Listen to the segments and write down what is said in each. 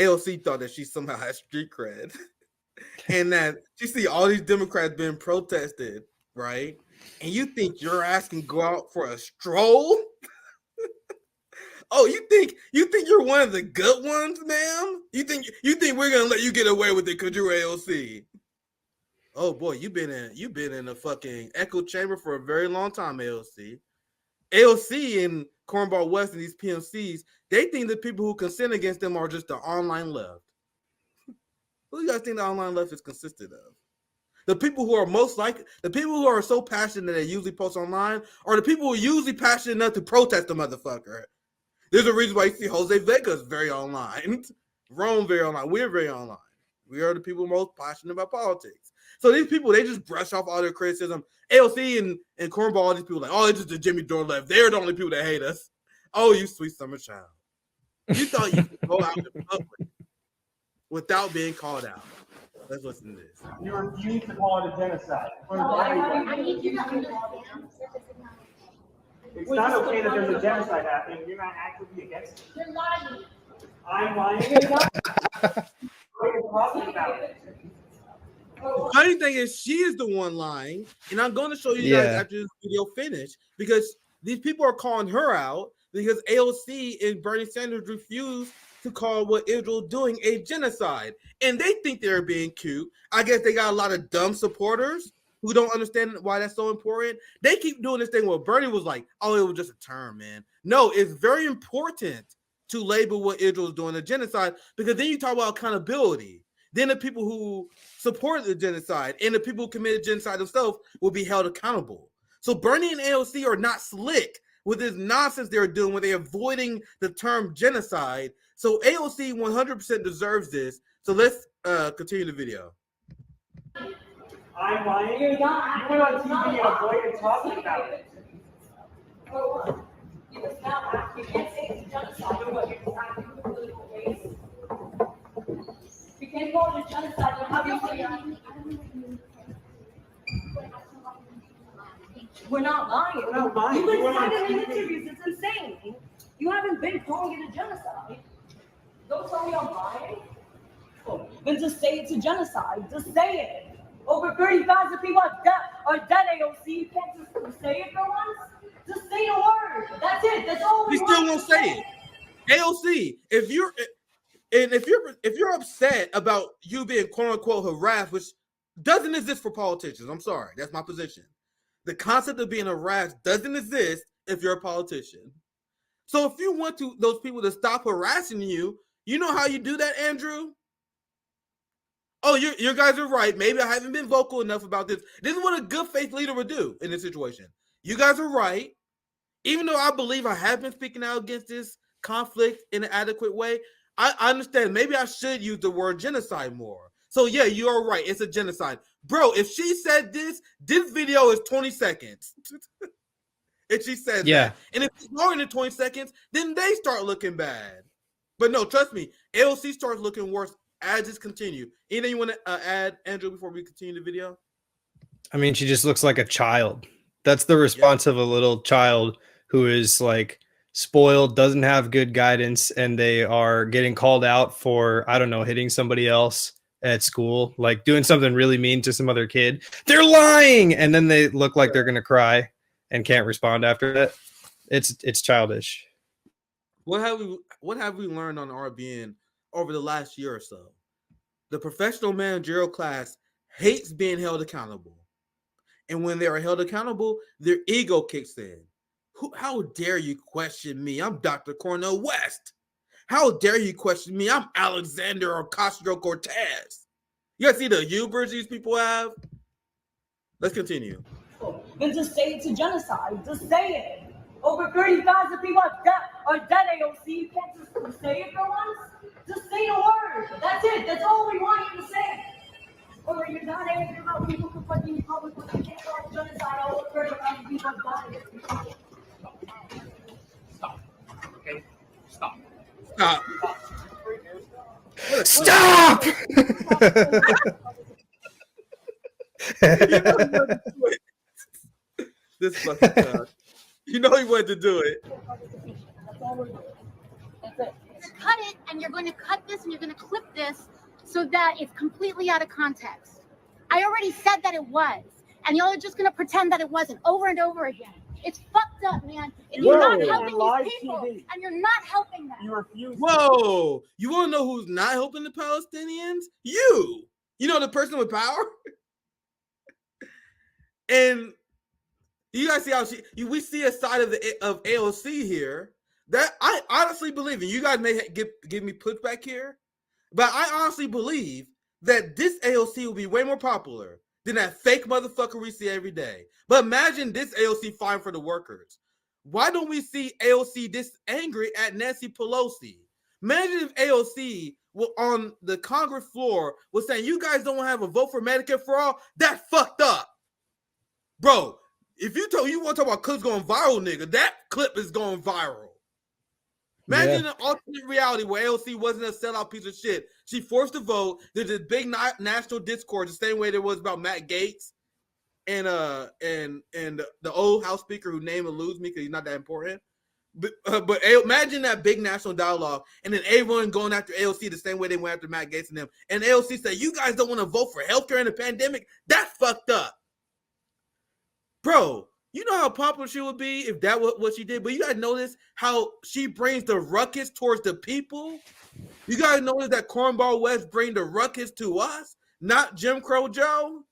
AOC thought that she somehow had street cred, and that you see all these Democrats being protested, right? And you think your ass can go out for a stroll? Oh, you think you're one of the good ones, ma'am? You think we're gonna let you get away with it because you're AOC? Oh boy, you've been in a fucking echo chamber for a very long time, AOC. AOC and Cornball West and these PMCs, they think that people who consent against them are just the online left. Who do you guys think the online left is consisted of? The people who are the people who are so passionate that they usually post online, or the people who are usually passionate enough to protest the motherfucker. There's a reason why you see Jose Vega's very online, Rome very online, we're very online. We are the people most passionate about politics. So these people, they just brush off all their criticism. AOC and Cornball, all these people like, oh, it's just the Jimmy Dore left. They're the only people that hate us. Oh, you sweet summer child. You thought you could go out in public without being called out. Let's listen to this. You refuse to call it a genocide. I need you to understand. It's not okay that there's a genocide happening. You're not actively against it. You're lying. I'm lying. What are you talking about? The funny thing is, she is the one lying, and I'm going to show you guys after this video finished, because these people are calling her out because AOC and Bernie Sanders refused to call what Israel is doing a genocide, and they think they're being cute. I guess they got a lot of dumb supporters who don't understand why that's so important. They keep doing this thing where Bernie was like, "Oh, it was just a term, man." No, it's very important to label what Israel is doing a genocide, because then you talk about accountability. Then the people who support the genocide and the people who committed genocide themselves will be held accountable. So Bernie and AOC are not slick with this nonsense they're doing when they're avoiding the term genocide. So AOC 100% deserves this. So let's continue the video. I'm lying. You went on TV and avoided talking about it. You can't say it's a genocide or what you're attacking the political base. You can't call it a genocide. We're not lying. We're not lying. You've been saying it in interviews. It's insane. You haven't been calling it a genocide. Don't tell me I'm lying. Then just say it's a genocide. Just say it. Over 30,000 people are dead, AOC. You can't just say it for once. Just say the word. That's it. That's all we still won't say it. AOC, if you're upset about you being quote unquote harassed, which doesn't exist for politicians, I'm sorry, that's my position. The concept of being harassed doesn't exist if you're a politician. So if you want those people to stop harassing you, you know how you do that, Andrew? Oh, you guys are right. Maybe I haven't been vocal enough about this. This is what a good faith leader would do in this situation. You guys are right. Even though I believe I have been speaking out against this conflict in an adequate way, I understand. Maybe I should use the word genocide more. So yeah, you are right. It's a genocide. Bro, if she said this video is 20 seconds. If she said that. And if it's more than 20 seconds, then they start looking bad. But no, trust me, AOC starts looking worse as this continue. Anything you want to add, Andrew, before we continue the video? I mean, she just looks like a child. That's the response of a little child who is like spoiled, doesn't have good guidance, and they are getting called out for, I don't know, hitting somebody else at school, like doing something really mean to some other kid. They're lying, and then they look like they're gonna cry and can't respond after that. It's childish. What have we learned on RBN over the last year or so? The professional managerial class hates being held accountable. And when they are held accountable, their ego kicks in. How dare you question me? I'm Dr. Cornel West. How dare you question me? I'm Alexander Ocasio-Cortez. You guys see the hubris these people have? Let's continue. Then just say it's a genocide. Just say it. Over 30,000 people are dead, AOC. You can't just say it for once. Just say the word. That's it. That's all we want you to say. Or you're not angry about people confronting you public when you can't call it genocide. Over 30,000 people have died. Stop. Okay? Stop. Stop! This fucking guy. You know he wanted to do it. That's all we're doing. That's it. cut it, and you're going to cut this, and you're going to clip this so that it's completely out of context. I already said that it was, and y'all are just going to pretend that it wasn't over and over again. It's fucked up, man. And you're not helping these people, and you're not helping them. You refuse. Whoa! You want to know who's not helping the Palestinians? You know the person with power. And you guys see how we see a side of AOC here that I honestly believe, and you guys may give me pushback here, but I honestly believe that this AOC will be way more popular than that fake motherfucker we see every day. But imagine this AOC fighting for the workers. Why don't we see AOC this angry at Nancy Pelosi? Imagine if AOC on the Congress floor was saying, you guys don't have a vote for Medicare for all? That's fucked up. Bro, if you want to talk about clips going viral, nigga, that clip is going viral. Imagine an alternate reality where AOC wasn't a sellout piece of shit. She forced a vote. There's this big national discourse, the same way there was about Matt Gaetz and the old House Speaker whose name eludes me because he's not that important. But imagine that big national dialogue, and then everyone going after AOC the same way they went after Matt Gaetz and them. And AOC said, "You guys don't want to vote for healthcare in the pandemic? That's fucked up, bro." You know how popular she would be if that was what she did. But you guys notice how she brings the ruckus towards the people. You guys notice that Cornball West bring the ruckus to us, not Jim Crow Joe.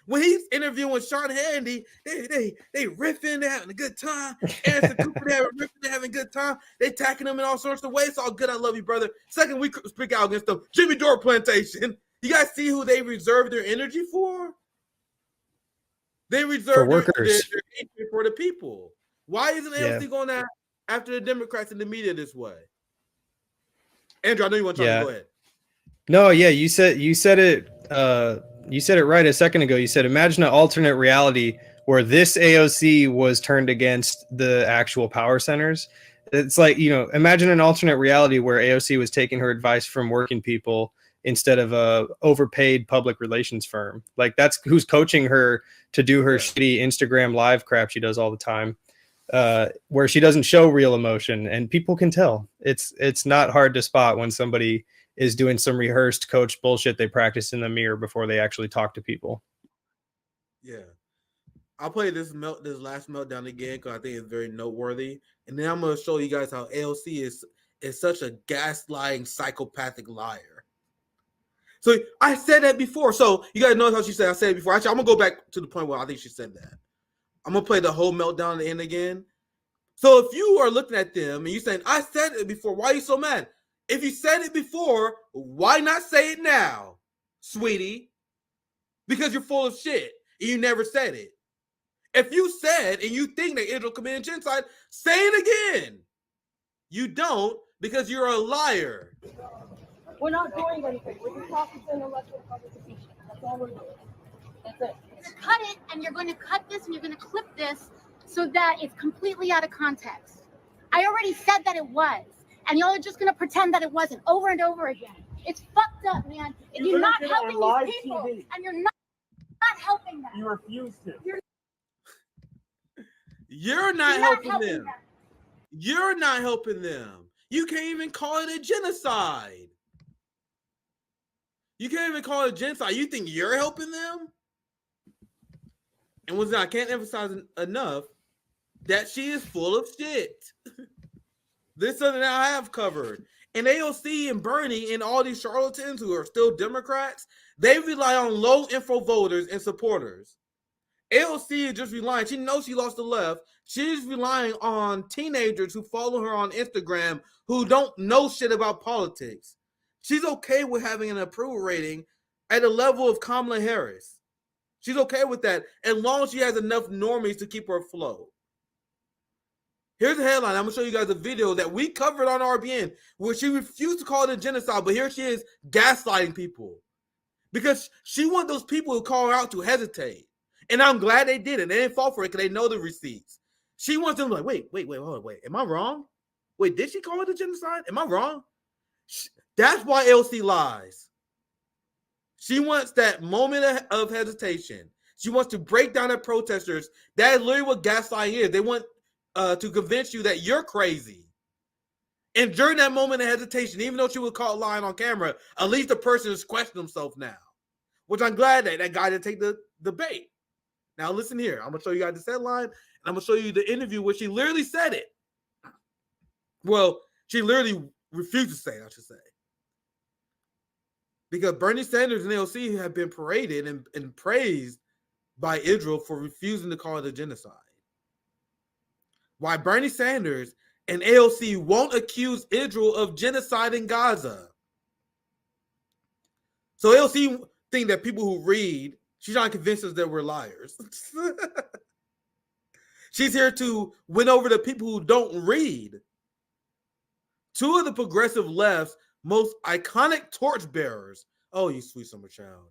When he's interviewing Sean Hannity, they riffing, they having a good time. Anderson Cooper, they having a good time. They attacking them in all sorts of ways. It's all good. I love you, brother. Second, we speak out against them. Jimmy Dore Plantation. You guys see who they reserve their energy for? They reserve their hatred for the people. Why isn't AOC going after the Democrats and the media this way? Andrew, I know you want to talk. Go ahead. No, yeah, you said it. You said it right a second ago. You said, imagine an alternate reality where this AOC was turned against the actual power centers. It's like, imagine an alternate reality where AOC was taking her advice from working people instead of a overpaid public relations firm. Like, that's who's coaching her to do her shitty Instagram live crap she does all the time, where she doesn't show real emotion, and people can tell. It's not hard to spot when somebody is doing some rehearsed coach bullshit they practice in the mirror before they actually talk to people. Yeah. I'll play this last meltdown again because I think it's very noteworthy. And then I'm going to show you guys how AOC is such a gaslighting, psychopathic liar. So I said that before. So you guys know how she said I said it before. Actually, I'm going to go back to the point where I think she said that. I'm going to play the whole meltdown at the end again. So if you are looking at them and you're saying, I said it before, why are you so mad? If you said it before, why not say it now, sweetie? Because you're full of shit and you never said it. If you said and you think that Israel committed genocide, say it again. You don't because you're a liar. We're not doing anything. We're just talking to intellectual participation. That's all we're doing. That's it. Cut it, and you're going to cut this, and you're going to clip this so that it's completely out of context. I already said that it was. And y'all are just going to pretend that it wasn't over and over again. It's fucked up, man. And you're not helping these people. TV. And you're not helping them. You refuse to. You're not helping them. You're not helping them. You can't even call it a genocide. You can't even call it a genocide. You think you're helping them? And I can't emphasize enough that she is full of shit. This is something that I have covered. And AOC and Bernie and all these charlatans who are still Democrats, they rely on low info voters and supporters. AOC is just relying. She knows she lost the left. She's relying on teenagers who follow her on Instagram who don't know shit about politics. She's okay with having an approval rating at a level of Kamala Harris. She's okay with that as long as she has enough normies to keep her afloat. Here's the headline. I'm going to show you guys a video that we covered on RBN where she refused to call it a genocide, but here she is gaslighting people because she wants those people who call her out to hesitate. And I'm glad they did it. They didn't fall for it because they know the receipts. She wants them like, wait. Am I wrong? Wait, did she call it a genocide? Am I wrong? That's why AOC lies. She wants that moment of hesitation. She wants to break down the protesters. That is literally what gaslighting is. They want to convince you that you're crazy. And during that moment of hesitation, even though she was caught lying on camera, at least the person is questioning himself now. Which I'm glad that guy didn't take the bait. Now listen here. I'm going to show you guys this headline, and I'm going to show you the interview where she literally said it. Well, she literally refused to say it, I should say. Because Bernie Sanders and AOC have been paraded and praised by Israel for refusing to call it a genocide. Why Bernie Sanders and AOC won't accuse Israel of genocide in Gaza. So AOC think that people who read, she's trying to convince us that we're liars. She's here to win over the people who don't read. Two of the progressive left's most iconic torchbearers, oh, you sweet summer child,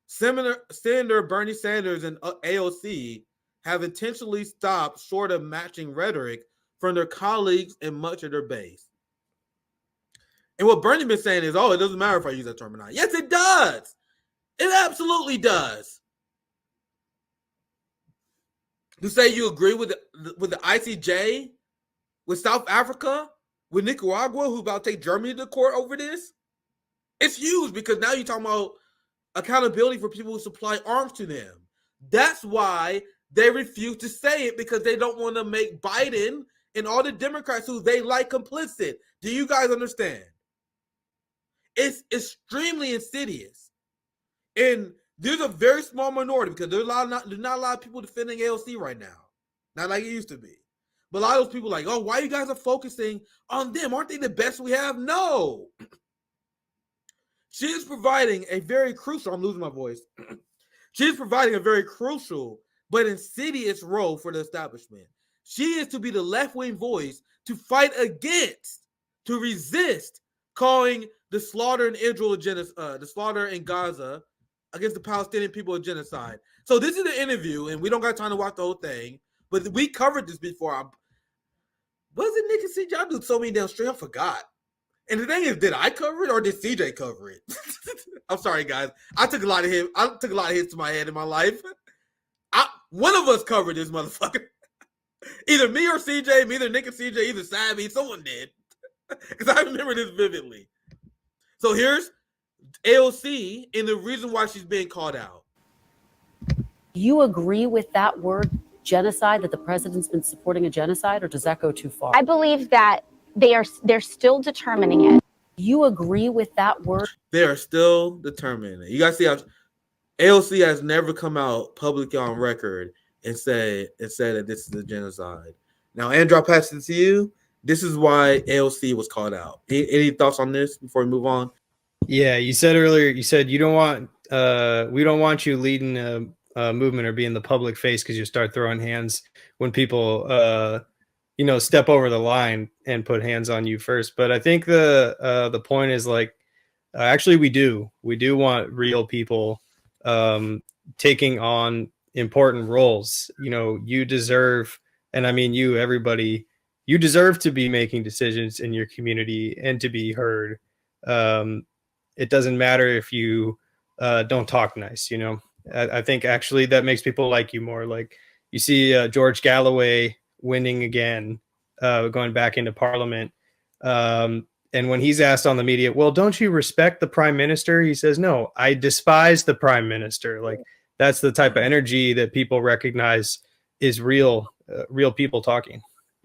Senator Bernie Sanders and AOC have intentionally stopped short of matching rhetoric from their colleagues and much of their base. And what Bernie been saying is, oh, it doesn't matter if I use that terminology. Yes, it does. It absolutely does. You say you agree with the ICJ, with South Africa, with Nicaragua, who about to take Germany to court over this? It's huge because now you're talking about accountability for people who supply arms to them. That's why they refuse to say it, because they don't want to make Biden and all the Democrats who they like complicit. Do you guys understand? It's extremely insidious. And there's a very small minority, because there's not a lot of people defending AOC right now. Not like it used to be. But a lot of those people are like, oh, why you guys are focusing on them? Aren't they the best we have? No. She is providing a very crucial, I'm losing my voice. She is providing a very crucial but insidious role for the establishment. She is to be the left-wing voice to fight against, to resist calling the slaughter in Israel the slaughter in Gaza against the Palestinian people a genocide. So this is the interview, and we don't got time to watch the whole thing, but we covered this before. Was it Nick and CJ? I do so many damn streams, I forgot. And the thing is, did I cover it or did CJ cover it? I'm sorry, guys. I took a lot of hits to my head in my life. One of us covered this motherfucker. Either me or CJ, either Nick and CJ, either Savvy, someone did. Because I remember this vividly. So here's AOC and the reason why she's being called out. You agree with that word genocide, that the president's been supporting a genocide, or does that go too far? I believe that they're still determining it. You agree with that word? They are still determining it. You guys see how AOC has never come out publicly on record and said that this is a genocide. Now, Andrew, I'll pass it to you. This is why AOC was called out. Any thoughts on this before we move on? Yeah, you said earlier, you said we don't want you leading a movement or being the public face, because you start throwing hands when people step over the line and put hands on you first. But I think the point is, like, actually we do want real people taking on important roles. You deserve, and I mean everybody, you deserve to be making decisions in your community and to be heard. It doesn't matter if you don't talk nice. I think actually that makes people like you more. Like, you see George Galloway winning again, going back into parliament. And when he's asked on the media, well, don't you respect the prime minister? He says, no, I despise the prime minister. Like, that's the type of energy that people recognize is real people talking.